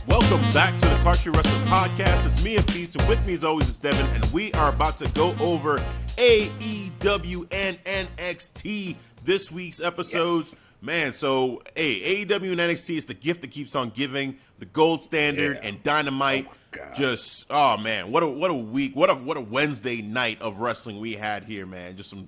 Welcome back to the Cartridge Wrestling Podcast. It's me, Afees, and with me as always is Devin, and we are about to go over AEW and NXT this week's episodes. Yes. Man, so AEW and NXT is the gift that keeps on giving, the gold standard, and Dynamite. Oh man, what a week, what a Wednesday night of wrestling we had here, man. Just some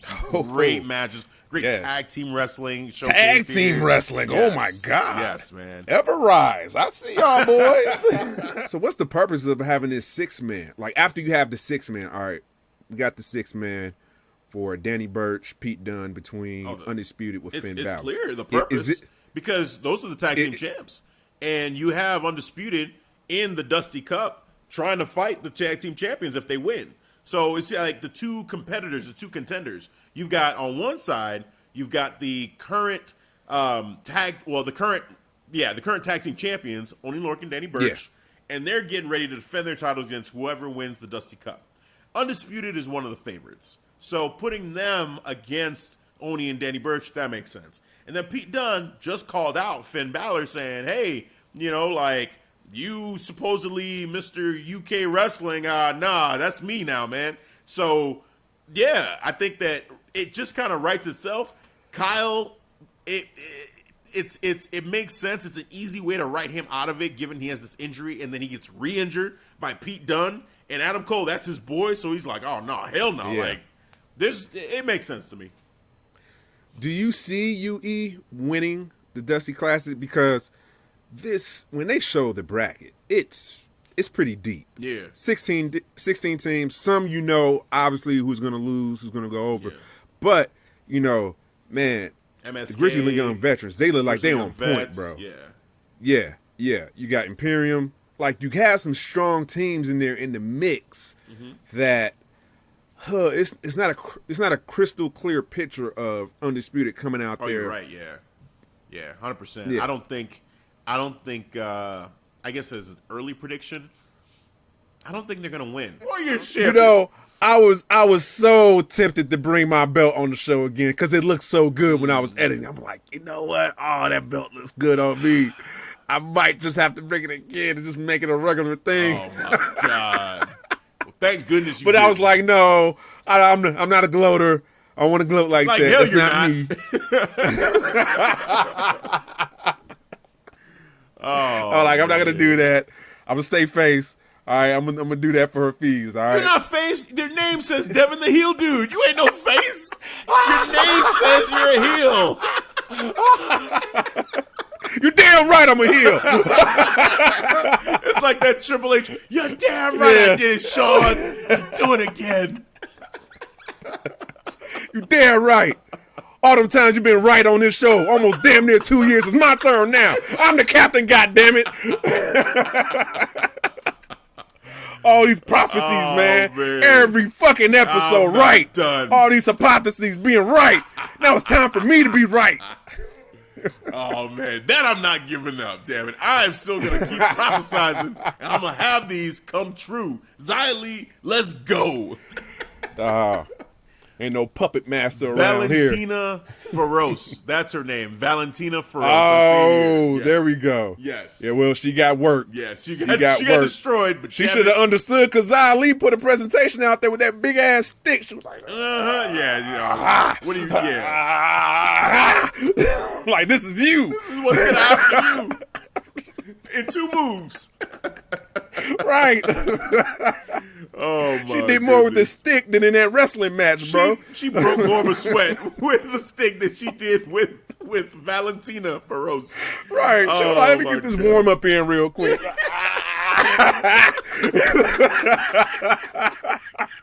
great matches, great tag team wrestling. Tag team wrestling, yes. Oh my God. Yes, man. Ever rise. I see y'all boys. So what's the purpose of having this 6-man? Like after you have the 6-man, all right, we got the 6-man for Danny Burch, Pete Dunne between Undisputed with Finn Balor. It's clear the purpose because those are the tag team champs. And you have Undisputed in the Dusty Cup trying to fight the tag team champions if they win. So it's like the two competitors, the two contenders. You've got on one side, you've got the current tag team champions, Oni Lorcan and Danny Burch, and they're getting ready to defend their titles against whoever wins the Dusty Cup. Undisputed is one of the favorites. So putting them against Oni and Danny Burch, that makes sense. And then Pete Dunne just called out Finn Balor saying, hey, you supposedly Mr. UK Wrestling, nah, that's me now, man. So, yeah, I think that it just kind of writes itself. Kyle, it makes sense. It's an easy way to write him out of it, given he has this injury, and then he gets re-injured by Pete Dunne. And Adam Cole, that's his boy, so he's like, oh, no, hell no. Yeah. It makes sense to me. Do you see UE winning the Dusty Classic? Because when they show the bracket, it's pretty deep. Yeah. 16 teams. Some obviously who's going to lose, who's going to go over. Yeah. But, man, MSK, the Grizzly Young Veterans, they look like they on vets, point, bro. Yeah. Yeah. You got Imperium. Like, you have some strong teams in there in the mix that it's not a crystal clear picture of Undisputed coming out there. You're right. Yeah, 100%. Yeah. I don't think. I guess as an early prediction, I don't think they're gonna win. I was so tempted to bring my belt on the show again because it looked so good when I was editing. I'm like, you know what? Oh, that belt looks good on me. I might just have to bring it again and just make it a regular thing. Oh my God. Thank goodness you But did. I was like, no, I'm not a gloater. I want to gloat like that. Hell That's not me. I'm not going to do that. I'm going to stay face. All right, I'm gonna do that for her fees. All right. You're not face. Your name says Devin the Heel Dude. You ain't no face. Your name says you're a heel. You're damn right I'm a heel. It's like that Triple H. You're damn right I did it, Sean. Do it again. You damn right. All them times you've been right on this show, almost damn near 2 years. It's my turn now. I'm the captain, goddammit. All these prophecies, man. Every fucking episode, right. Done. All these hypotheses being right. Now it's time for me to be right. Oh, man. That I'm not giving up, damn it. I am still going to keep prophesizing, and I'm going to have these come true. Xia Li, let's go. Ain't no puppet master around here. Valentina Feroz. That's her name. Valentina Feroz. Oh, there we go. Yes. Yeah, well, she got work. Yes, she got destroyed. But she should have understood because Xia Li put a presentation out there with that big ass stick. She was like, what do you, like, this is you. This is what's going to happen to you in 2 moves. Right. Oh my! She did more with the stick than in that wrestling match, bro. She broke more of a sweat with the stick than she did with Valentina Feroz. Right. She was like, let me get this warm up in real quick.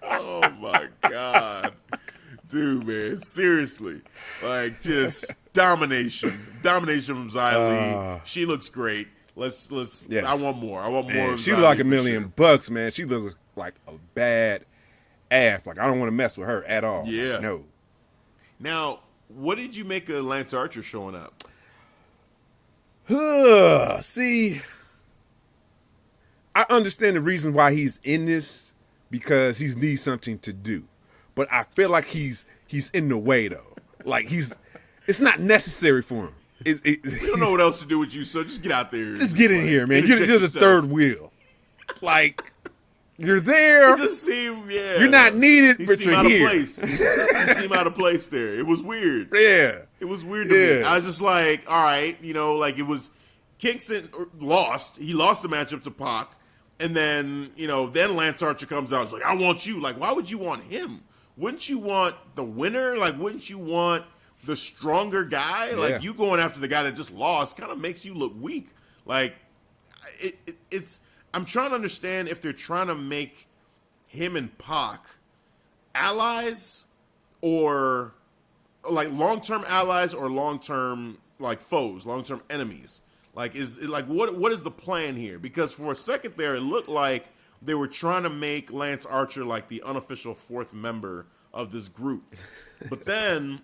Oh my God, dude, man, seriously, like just domination from Xia Li. She looks great. Let's. Yes. I want more. Man, she looks like $1 million bucks, man. She looks like a bad ass. Like, I don't want to mess with her at all. Yeah. Like, no. Now, what did you make of Lance Archer showing up? See, I understand the reason why he's in this because he needs something to do. But I feel like he's in the way though. Like it's not necessary for him. We don't know what else to do with you, so just get out there. Just get in here, man. You're the third wheel. Like, you're there. It just seemed, You're not needed, but you're here. You seem out of place there. It was weird. Yeah. It was weird to me. I was just like, all right, like it was Kingston lost. He lost the matchup to Pac. And then, then Lance Archer comes out. It's like, I want you. Like, why would you want him? Wouldn't you want the winner? Like, wouldn't you want the stronger guy? Yeah. Like, you going after the guy that just lost kind of makes you look weak. Like, it's I'm trying to understand if they're trying to make him and Pac allies or, like, long-term allies or long-term, like, foes, long-term enemies. Like, what is the plan here? Because for a second there, it looked like they were trying to make Lance Archer like the unofficial fourth member of this group. But then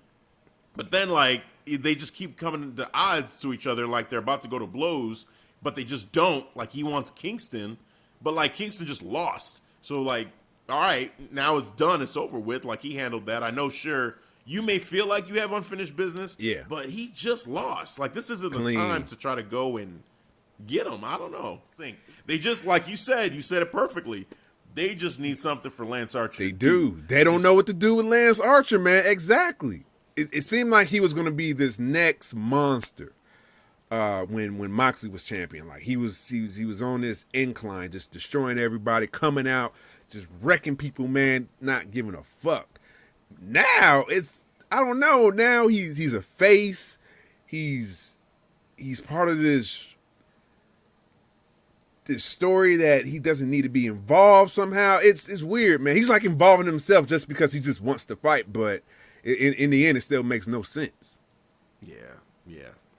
like they just keep coming to odds to each other, like they're about to go to blows, but they just don't. Like he wants Kingston, but like Kingston just lost. So like, all right, now it's done. It's over with. Like he handled that. I know, sure. You may feel like you have unfinished business, but he just lost. Like, this isn't the time to try to go and get him. I don't know. They just, like you said it perfectly. They just need something for Lance Archer. They do. They don't know what to do with Lance Archer, man. Exactly. It seemed like he was going to be this next monster when Moxley was champion. Like, he was on this incline, just destroying everybody, coming out, just wrecking people, man, not giving a fuck. Now I don't know. Now he's a face. He's part of this story that he doesn't need to be involved somehow. It's weird, man. He's like involving himself just because he just wants to fight, but in the end, it still makes no sense. Yeah.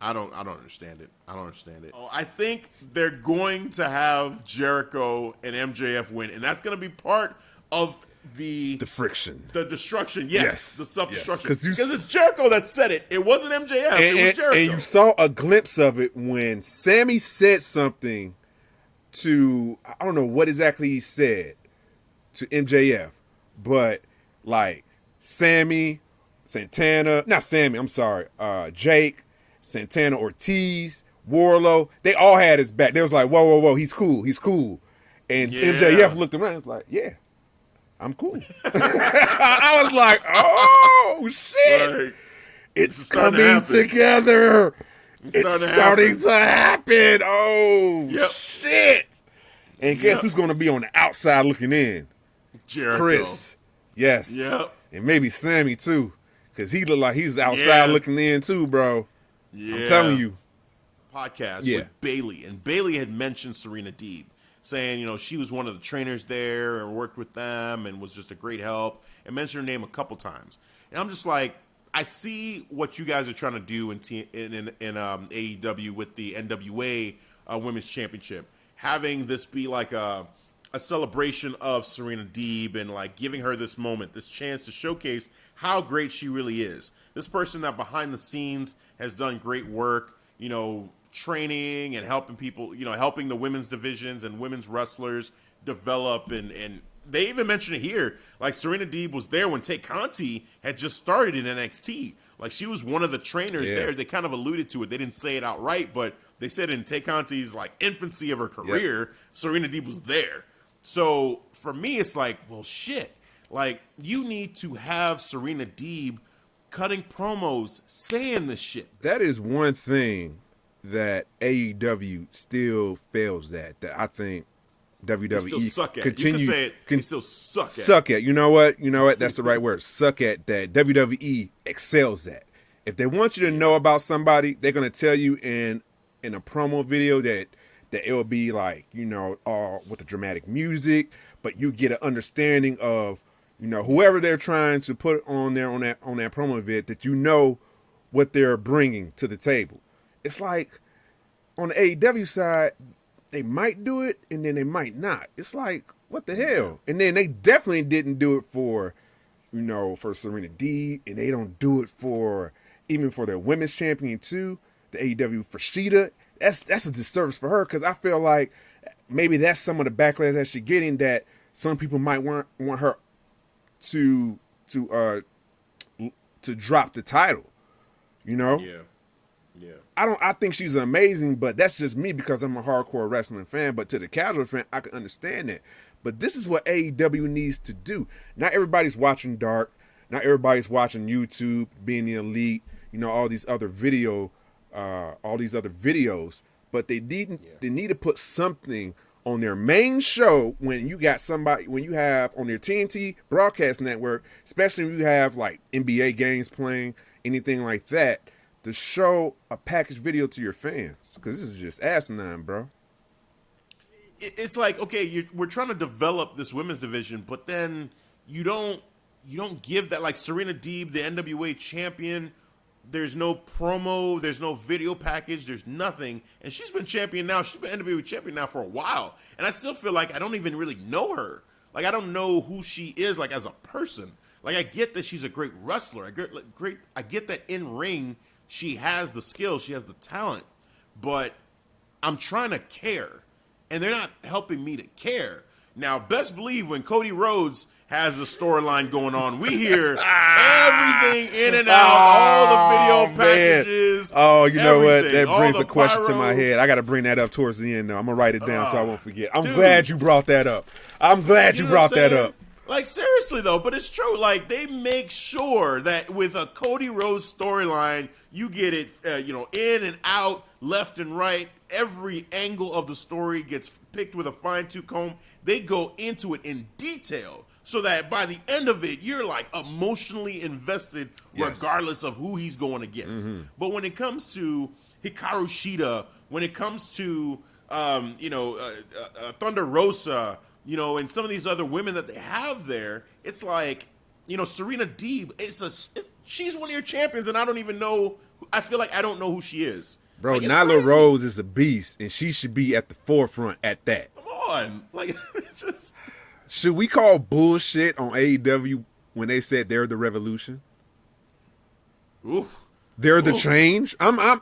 I don't understand it. I think they're going to have Jericho and MJF win, and that's going to be part of the friction, the destruction, yes. The self-destruction, because it's Jericho that said it. It wasn't MJF. It was Jericho. And you saw a glimpse of it when Sammy said something to, I don't know what exactly he said to MJF, but like Jake, Santana Ortiz, Warlow, they all had his back. They was like, whoa, he's cool. And MJF looked around and was like, yeah, I'm cool. I was like, oh, shit. Right. It's coming together. It's starting to happen. Oh, shit. And guess who's going to be on the outside looking in? Jericho. Chris. Yes. Yep. And maybe Sammy, too. Because he looked like he's outside looking in, too, bro. Yeah. I'm telling you. Podcast with Bailey. And Bailey had mentioned Serena Deeb, saying, she was one of the trainers there and worked with them and was just a great help, and mentioned her name a couple times. And I'm just like, I see what you guys are trying to do in AEW with the NWA Women's Championship, having this be like a celebration of Serena Deeb and like giving her this moment, this chance to showcase how great she really is. This person that behind the scenes has done great work, training and helping people, helping the women's divisions and women's wrestlers develop. And they even mentioned it here. Like Serena Deeb was there when Tay Conti had just started in NXT. Like she was one of the trainers there. They kind of alluded to it. They didn't say it outright, but they said in Tay Conti's like infancy of her career, Serena Deeb was there. So for me, it's like, well, shit. Like you need to have Serena Deeb cutting promos saying this shit. That is one thing that AEW still fails at, that I think WWE still suck at. Continue. You can say it. They still suck at. Suck at. You know what? That's the right word. Suck at, that WWE excels at. If they want you to know about somebody, they're gonna tell you in a promo video that it will be like, all with the dramatic music, but you get an understanding of, whoever they're trying to put on there on that promo vid, that what they're bringing to the table. It's like on the AEW side, they might do it and then they might not. It's like, what the hell? And then they definitely didn't do it for Serena Deeb, and they don't do it even for their women's champion too, the AEW for Sheeta. That's a disservice for her, because I feel like maybe that's some of the backlash that she's getting, that some people might want her to drop the title, Yeah. Yeah. I think she's amazing, but that's just me because I'm a hardcore wrestling fan. But to the casual fan, I can understand that. But this is what AEW needs to do. Not everybody's watching Dark. Not everybody's watching YouTube, being the elite. All these other videos. But they need to put something on their main show when you have on their TNT broadcast network, especially when you have like NBA games playing, anything like that, to show a packaged video to your fans, because this is just asinine, bro. It's like, okay, we're trying to develop this women's division, but then you don't give that, like Serena Deeb, the NWA champion. There's no promo, there's no video package, there's nothing, and she's been champion now. She's been NWA champion now for a while, and I still feel like I don't even really know her. Like, I don't know who she is, like, as a person. Like, I get that she's a great wrestler. I get that in ring she has the skill, she has the talent, but I'm trying to care, and they're not helping me to care. Now, best believe when Cody Rhodes has a storyline going on, we hear everything in and out, all the video packages. Oh, you know what? That all brings the a question to pyro. my head. I got to bring that up towards the end, though. I'm going to write it down so I won't forget. I'm glad you brought that up. I'm glad you brought that up. Like, seriously, though, but it's true. Like, they make sure that with a Cody Rhodes storyline, you get it, in and out, left and right. Every angle of the story gets picked with a fine-tooth comb. They go into it in detail so that by the end of it, you're, like, emotionally invested regardless of who he's going against. Mm-hmm. But when it comes to Hikaru Shida, when it comes to, Thunder Rosa, and some of these other women that they have there, it's like, Serena Deeb, she's one of your champions, and I don't even know. I feel like I don't know who she is. Bro, like, Nyla Rose is a beast, and she should be at the forefront at that. Come on. Like, just... Should we call bullshit on AEW when they said they're the revolution? Oof. They're the change. I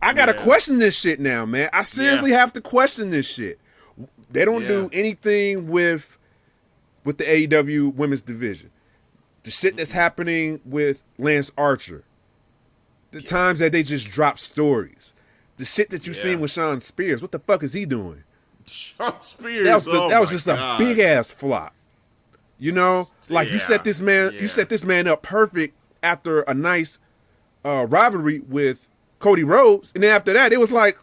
gotta question this shit now, man. I seriously have to question this shit. They don't do anything with the AEW women's division. The shit that's happening with Lance Archer. The times that they just drop stories. The shit that you've seen with Sean Spears. What the fuck is he doing? Sean Spears. That was just a big ass flop. Like you set this man up perfect after a nice rivalry with Cody Rhodes, and then after that it was like,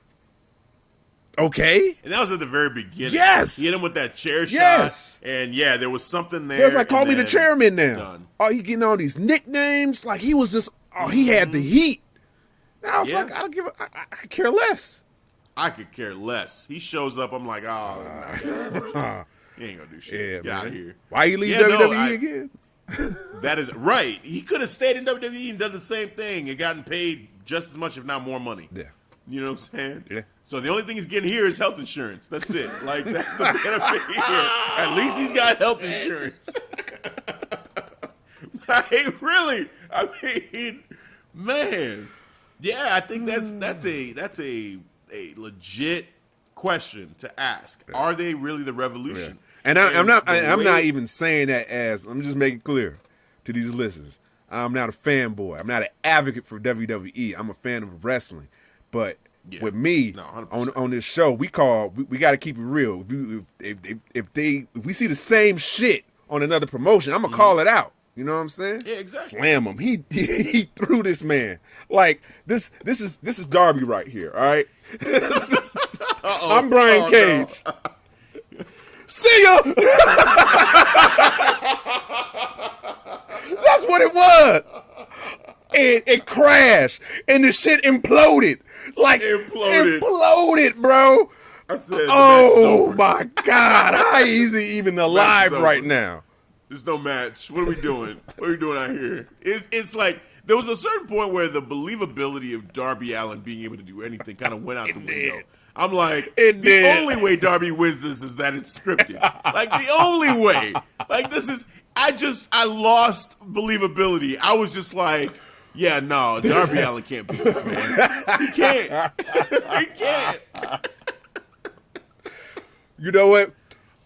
okay. And that was at the very beginning. Yes. He hit him with that chair shot. And there was something there. It was like, call me the chairman now. Done. Oh, he getting all these nicknames. Like, he was just, he had the heat. Now I was like, I care less. I could care less. He shows up, I'm like, oh, he ain't gonna do shit. Get out of here. Why you leave WWE again? That is right. He could have stayed in WWE and done the same thing and gotten paid just as much, if not more money. Yeah. You know what I'm saying? Yeah. So the only thing he's getting here is health insurance. That's it. Like, that's the benefit here. At least he's got health insurance. I mean, man. Yeah, I think that's a legit question to ask. Are they really the revolution? Yeah. And I'm not even saying that as, I'm just making clear to these listeners. I'm not a fanboy. I'm not an advocate for WWE. I'm a fan of wrestling. But with me, on this show, we got to keep it real. If we see the same shit on another promotion, I'm gonna call it out. You know what I'm saying? Yeah, exactly. Slam him. He threw this man. Like, this is Darby right here. All right. I'm Brian Cage. No. See ya. That's what it was. And it crashed, and the shit imploded. Like, imploded, bro. I said, oh my God, how is he even alive right now? There's no match. What are we doing? What are we doing out here? It's like, there was a certain point where the believability of Darby Allin being able to do anything kind of went out the window. I'm like, the only way Darby wins this is that it's scripted. Like, the only way. Like, this is, I lost believability. I was just like, yeah, no, Darby Allin can't beat this man. He can't. He can't. You know what?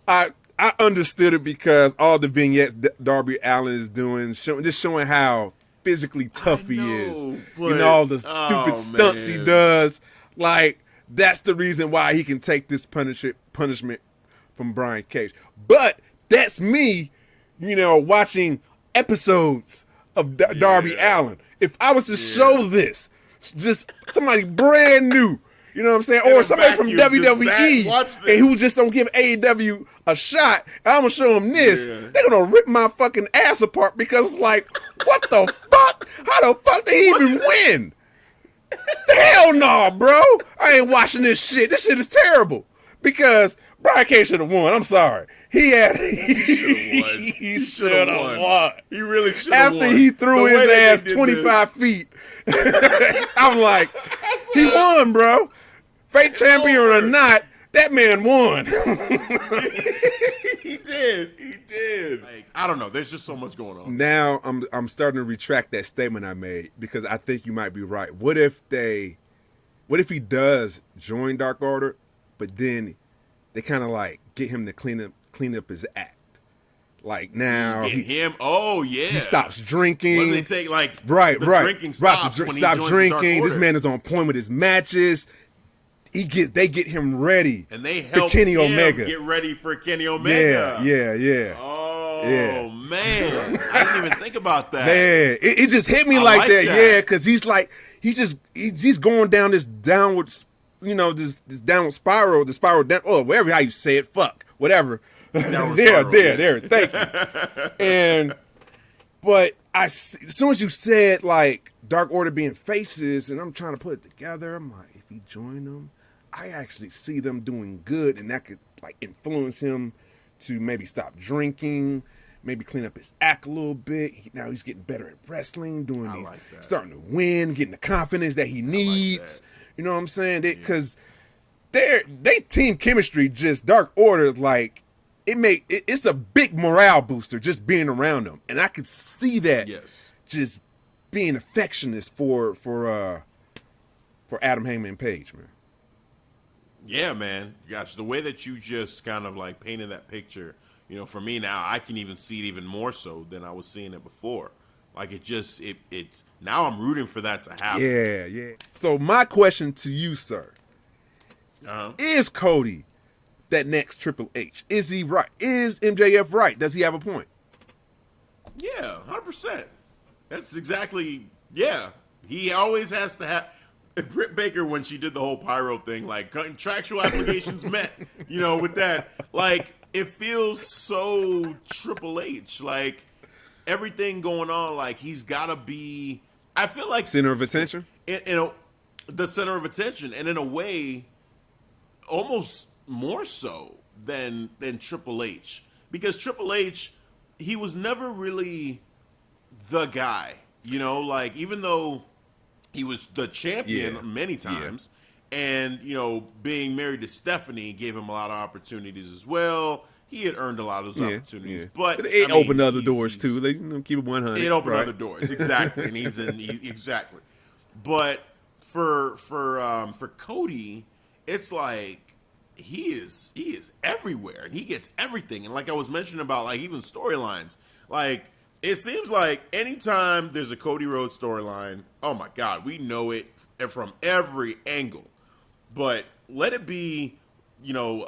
I understood it because all the vignettes Darby Allin is doing, just showing how physically tough he is. But, You know, all the stupid stunts he does. Like, that's the reason why he can take this punishment from Brian Cage. But that's me, you know, watching episodes of Darby Allin. If I was to show this, just somebody brand new, you know what I'm saying? Or somebody from WWE and who just don't give AEW a shot, and I'm going to show them this, they're going to rip my fucking ass apart because it's like, what the fuck? How the fuck did he even win? Hell no, bro. I ain't watching this shit. This shit is terrible. Because Brian Cage should have won. I'm sorry. He should have won. He really should have won. After he threw his ass 25 feet, I'm like, he won, bro. Fake champion or not, that man won. He did. Like, I don't know. There's just so much going on. Now I'm starting to retract that statement I made because I think you might be right. What if he does join Dark Order, but then they kind of like get him to clean up his act? Like now he stops drinking. When they take like drinking stops when he joins drinking. The Dark Order. This man is on point with his matches. They get him ready, and they help Kenny Omega get ready for Kenny Omega. Yeah. Oh man, I didn't even think about that. Man, it just hit me like that. Yeah, because he's going down this downward, you know, this downward spiral, the spiral down. Oh, wherever how you say it, fuck, whatever. There. Thank you. But as soon as you said like Dark Order being faces, and I'm trying to put it together, I'm like, if he joined them, I actually see them doing good, and that could like influence him to maybe stop drinking, maybe clean up his act a little bit. Now he's getting better at wrestling, starting to win, getting the confidence that he needs. You know what I'm saying? Because they team chemistry, just Dark Order, like it's a big morale booster just being around them, and I could see that just being affectionate for Adam Heyman and Page, man. Yeah, man. Gosh, the way that you just kind of like painted that picture, you know, for me now, I can even see it even more so than I was seeing it before. Like it's now I'm rooting for that to happen. Yeah. So my question to you, sir, is Cody that next Triple H? Is he right? Is MJF right? Does he have a point? Yeah, 100%. That's exactly, he always has to have. Britt Baker, when she did the whole pyro thing, like contractual obligations met, you know, with that, like it feels so Triple H, like everything going on, like he's got to be. I feel like center of attention. The center of attention, and in a way, almost more so than Triple H, because Triple H, he was never really the guy, you know, like even though he was the champion many times, and, you know, being married to Stephanie gave him a lot of opportunities as well. He had earned a lot of those opportunities. But it opened other doors, too. They keep it 100. It opened other doors, exactly. And exactly. But for Cody, it's like he is everywhere, and he gets everything. And like I was mentioning about, like, even storylines, like, it seems like anytime there's a Cody Rhodes storyline, oh my God, we know it from every angle. But let it be, you know,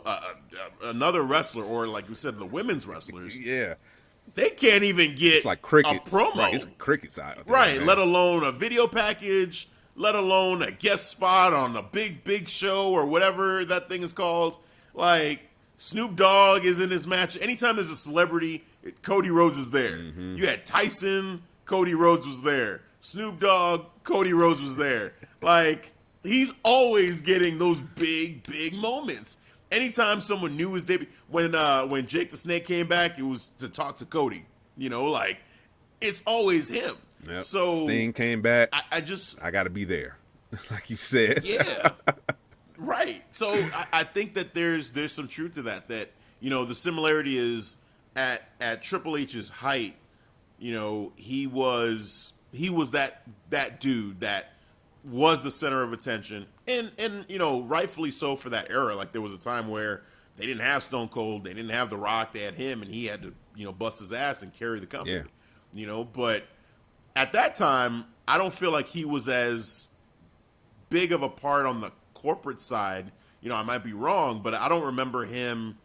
another wrestler, or like you said, the women's wrestlers. They can't even get like crickets. A promo. Right, it's crickets out there, right, man. Let alone a video package, let alone a guest spot on a big show or whatever that thing is called. Like, Snoop Dogg is in this match. Anytime there's a celebrity, Cody Rhodes is there. Mm-hmm. You had Tyson, Cody Rhodes was there. Snoop Dogg, Cody Rhodes was there. Like, he's always getting those big moments. Anytime someone new is debut, when Jake the Snake came back, it was to talk to Cody. You know, like, it's always him. Yep. So Sting came back. I got to be there, like you said. Yeah. Right. So I think that there's some truth to that. That, you know, the similarity is at Triple H's height, you know, he was that dude that was the center of attention, and you know, rightfully so for that era. Like, there was a time where they didn't have Stone Cold, they didn't have The Rock, they had him, and he had to, you know, bust his ass and carry the company. You know, but at that time, I don't feel like he was as big of a part on the corporate side. I might be wrong, but I don't remember him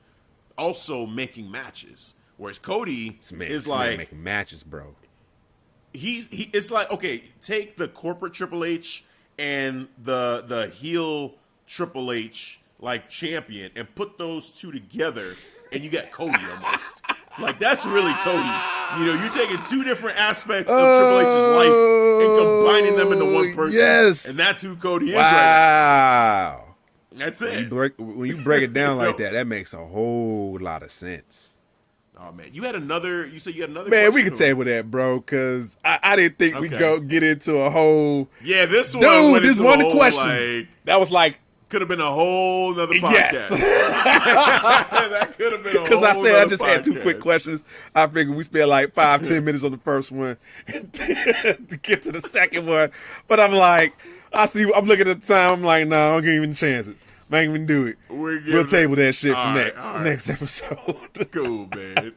also making matches. Whereas Cody is like making matches, bro. It's like, okay, take the corporate Triple H and the heel Triple H like champion and put those two together, and you get Cody almost. Like, that's really Cody. You're taking two different aspects of Triple H's life and combining them into one person. Yes. And that's who Cody is right now. That's it. When you break it down like that makes a whole lot of sense. Oh, man. You said you had another Man, we can table that, bro, because I didn't think we'd get into a whole... Yeah, this one went into a whole, question. That was like... Could have been a whole nother podcast. Yes. That could have been a whole Because I just podcast. had two quick questions. I figured we spent like 5-10 minutes on the first one to get to the second one. But I'm like, I'm looking at the time. I'm like, no, I don't even chance it. I ain't even do it. We'll table that shit for next episode. Cool, man.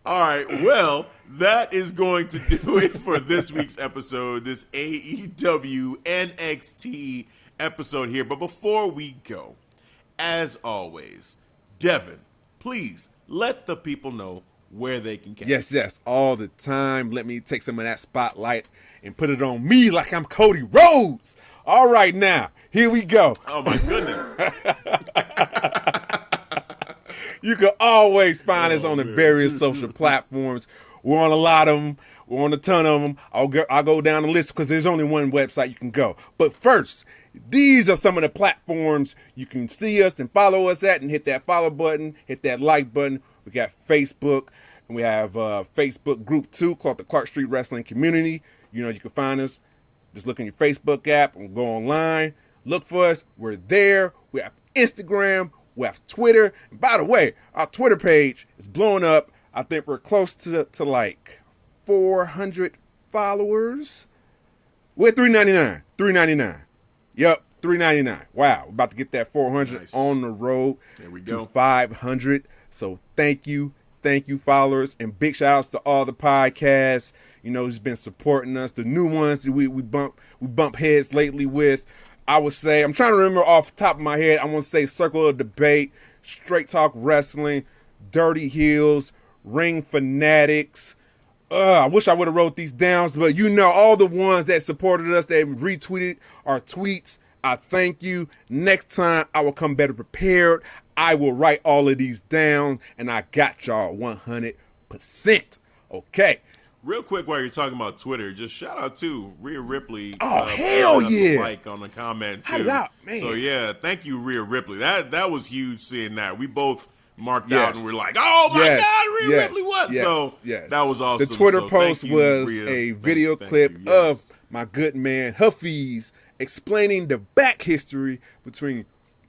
All right. Well, that is going to do it for this week's episode, this AEW NXT episode here. But before we go, as always, Devin, please let the people know where they can catch. Yes, all the time. Let me take some of that spotlight and put it on me like I'm Cody Rhodes. All right, now, here we go. Oh, my goodness. You can always find us on the various social platforms. We're on a lot of them. We're on a ton of them. I'll go down the list because there's only one website you can go. But first, these are some of the platforms you can see us and follow us at, and hit that follow button, hit that like button. We got Facebook, and we have Facebook group too, called the Clark Street Wrestling Community. You can find us. Just look in your Facebook app and go online. Look for us. We're there. We have Instagram. We have Twitter. And by the way, our Twitter page is blowing up. I think we're close to like 400 followers. We're at 399. 399. Yep, 399. Wow, we're about to get that 400 on the road to 500. So thank you, followers, and big shout outs to all the podcasts. Who's been supporting us. The new ones that we bump heads lately with. I would say, I'm trying to remember off the top of my head, I want to say Circle of Debate, Straight Talk Wrestling, Dirty Heels, Ring Fanatics. I wish I would have wrote these down, but all the ones that supported us, that retweeted our tweets, I thank you. Next time, I will come better prepared. I will write all of these down, and I got y'all 100%. Okay. Real quick, while you're talking about Twitter, just shout out to Rhea Ripley. Oh, hell yeah. Like on the comment, too. Man. So, yeah, thank you, Rhea Ripley. That was huge seeing that. We both marked out and we're like, oh, my God, Rhea Ripley was. So, that was awesome. The Twitter post was a video clip of my good man, Huffy's, explaining the back history between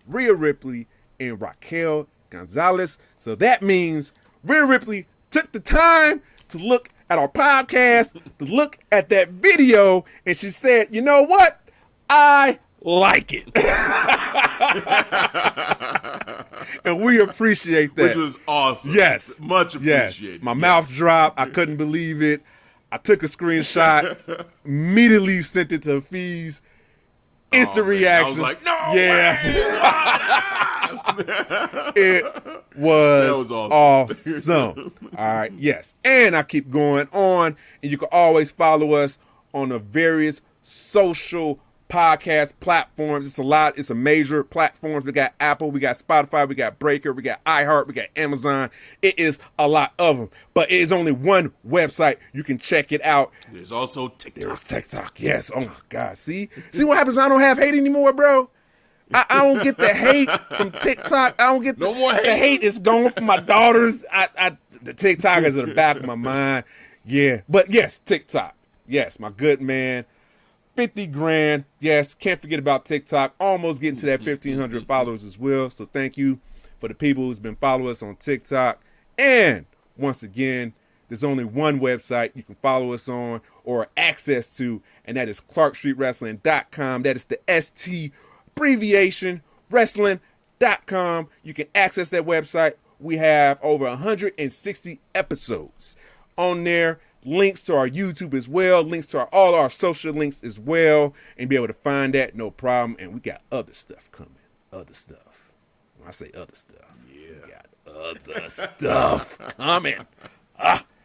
Rhea Ripley and Raquel Gonzalez. So, that means Rhea Ripley took the time to look at our podcast, to look at that video, and she said, you know what? I like it. And we appreciate that. Which was awesome. Yes. Much appreciated. Yes. My mouth dropped. I couldn't believe it. I took a screenshot, immediately sent it to Hafiz. Instant reaction. I was like, no It was awesome. All right, yes. And I keep going on, and you can always follow us on the various social podcast platforms. It's a lot. It's a major platforms. We got Apple, we got Spotify, we got Breaker, we got iHeart, we got Amazon. It is a lot of them, but it is only one website. You can check it out. There's also TikTok. There's TikTok. Yes. Oh my God. See what happens when I don't have hate anymore, bro? I don't get the hate from TikTok. I don't get no more hate. The hate is gone from my daughters. The TikTok is in the back of my mind. Yeah. But yes, TikTok. Yes, my good man. 50 grand. Yes, can't forget about TikTok. Almost getting to that 1,500 followers as well. So thank you for the people who's been following us on TikTok. And once again, there's only one website you can follow us on or access to, and that is ClarkStreetWrestling.com. That is the ST abbreviation, wrestling.com. You can access that website. We have over 160 episodes on there. links to our YouTube as well, links to all our social links as well, and be able to find that, no problem. And we got other stuff coming. Other stuff. When I say other stuff, we got other stuff coming.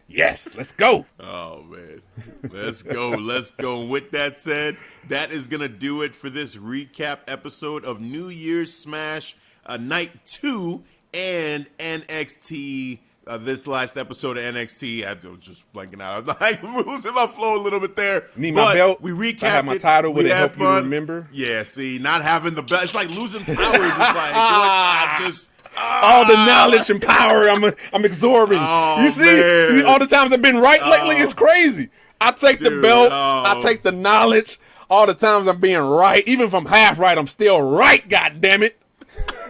Yes, let's go. Oh, man. Let's go. Let's go. With that said, that is going to do it for this recap episode of New Year's Smash Night 2 and NXT. This last episode of NXT, I was just blanking out. I was losing my flow a little bit there. Need my belt? We recapped I have my title. Would it help fun. you remember? Yeah, see, not having the belt. It's like losing powers. It's like, I just... all the knowledge and power I'm absorbing. Oh, you see, man. all the times I've been right lately, it's crazy. I take the belt, I take the knowledge. All the times I'm being right, even if I'm half right, I'm still right. God damn it!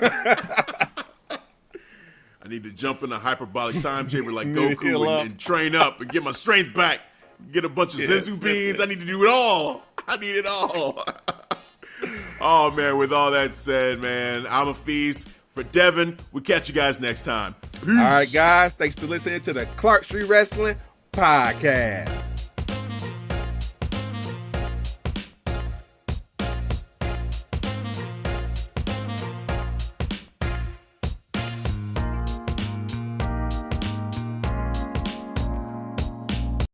I need to jump in a hyperbolic time chamber like Goku and train up and get my strength back. Get a bunch of Zenzu beans. I need to do it all. I need it all. Oh, man, with all that said, man, I'm a feast. For Devin, we'll catch you guys next time. Peace. All right, guys. Thanks for listening to the Clark Street Wrestling Podcast.